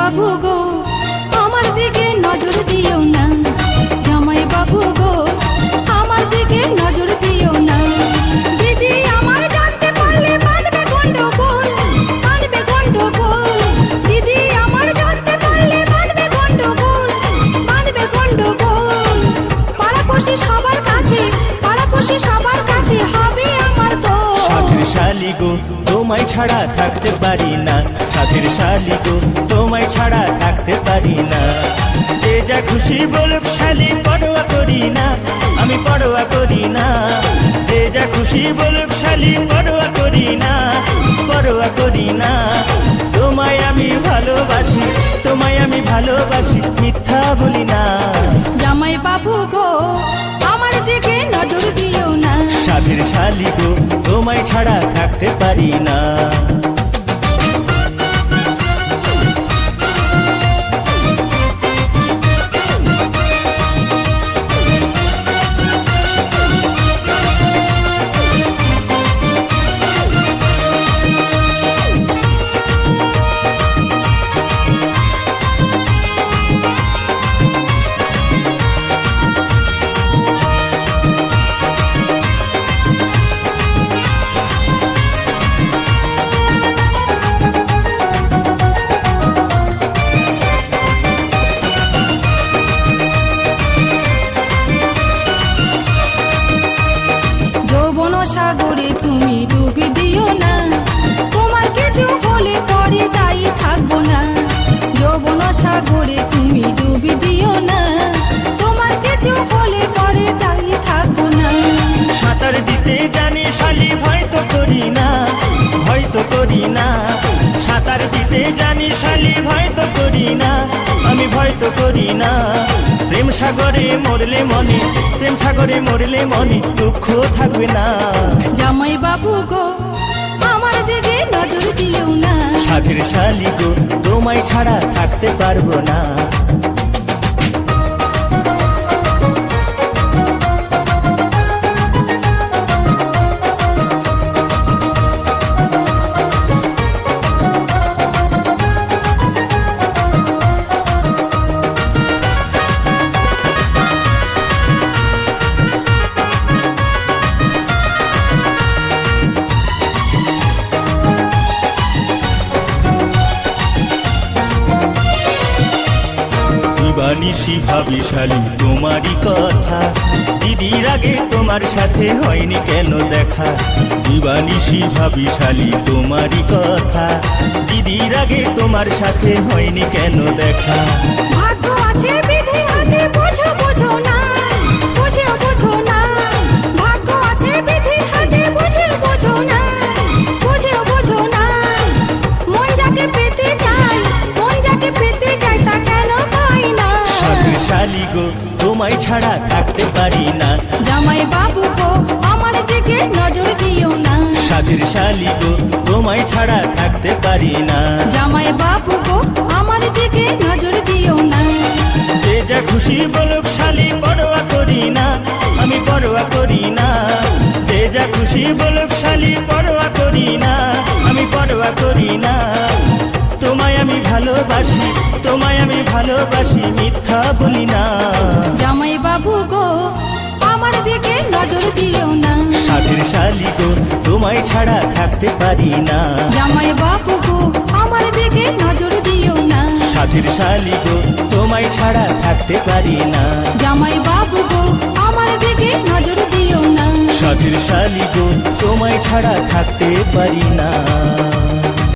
বাবু গো আমার দিকে নজর দিও না, জামাই বাবু গো আমার দিকে নজর দিও না। দিদি আমার জানতে পারলে বাঁধবে গন্ডগোল, বাঁধবে গন্ডগোল। দিদি আমার জানতে পারলে বাঁধবে গন্ডগোল, বাঁধবে গন্ডগোল। পাড়াপড়শি সবার কাছে, পাড়াপড়শি সবার কাছে হবে আমার তো। সাথের শালি গো তোমায় ছাড়া থাকতে পারি না, সাথের শালি গো তোমায় ছাড়া থাকতে পারি না। যে যা খুশি বলুক শালি পরোয়া করি না, আমি পরোয়া করি না। যে যা খুশি বলুক শালি পরোয়া করি না, পরোয়া করি না। তোমায় আমি ভালোবাসি, তোমায় আমি ভালোবাসি, মিথ্যা বলি না। জামাই বাবু গো আমার দিকে নজর দিও না, সাথের শালি গো তোমায় ছাড়া থাকতে পারি না। সাগরে তুমি ডুবি দিও না, তোমার কিছু হলে পরে দায়ী থাকবো না। যৌবন সাগরে তুমি ডুবি দিও না, তোমার কিছু হলে পরে দায়ী থাকবো না। সাঁতার দিতে জানি শালি ভয় তো করি না, ভয় তো করি না। সাঁতার দিতে জানি শালি ভয় তো করি না, আমি ভয় তো করি না। প্রেম সাগরে মরলে মনে, প্রেম সাগরে মরলে মনে দুঃখ থাকবে না। জামাই বাবু গো আমার দিকে নজর দিও না, সাথের শালি গো তোমায় ছাড়া থাকতে পারবো না। দিবানিশি ভাবি শালি তোমারই কথা, দিদির আগে তোমার সাথে হয়নি কেন দেখা। দিবানিশি ভাবি শালি তোমারই কথা, দিদির আগে তোমার সাথে হয়নি কেন দেখা। ভাগ্য আছে বিধি হাতে বোঝো বোঝো না, বোঝো বোঝো না। ভাগ্য আছে বিধি হাতে বোঝো বোঝো না, বোঝো বোঝো না। মন যাকে পেতে যায়, মন যাকে পেতে যায় তা কেন পাই না। সাথের শালি গো তোমায় ছাড়া থাকতে পারি না, জামাই বাবু গো আমার দিকে নজর দিও না, সাথের শালি গো তোমায় ছাড়া থাকতে পারি না। জামাই বাবু গো আমার দিকে নজর দিও না। যে যা খুশি বলুক শালি পরোয়া করি না, আমি পরোয়া করি না। যে যা খুশি বলুক শালি পরোয়া করি না, আমি পরোয়া করি না। তোমায় আমি ভালোবাসি, তোমায় আমি ভালোবাসি, মিথ্যা বলি না। জামাই বাবু গো আমার দিকে নজর দিও না, সাথের শালি গো তোমায় ছাড়া থাকতে পারি না। জামাই বাবু গো আমার দিকে নজর দিও না, সাথের শালি গো তোমায় ছাড়া থাকতে পারি না। জামাই বাবু গো আমার দিকে নজর দিও না, সাথের শালি গো তোমায় ছাড়া থাকতে পারি না।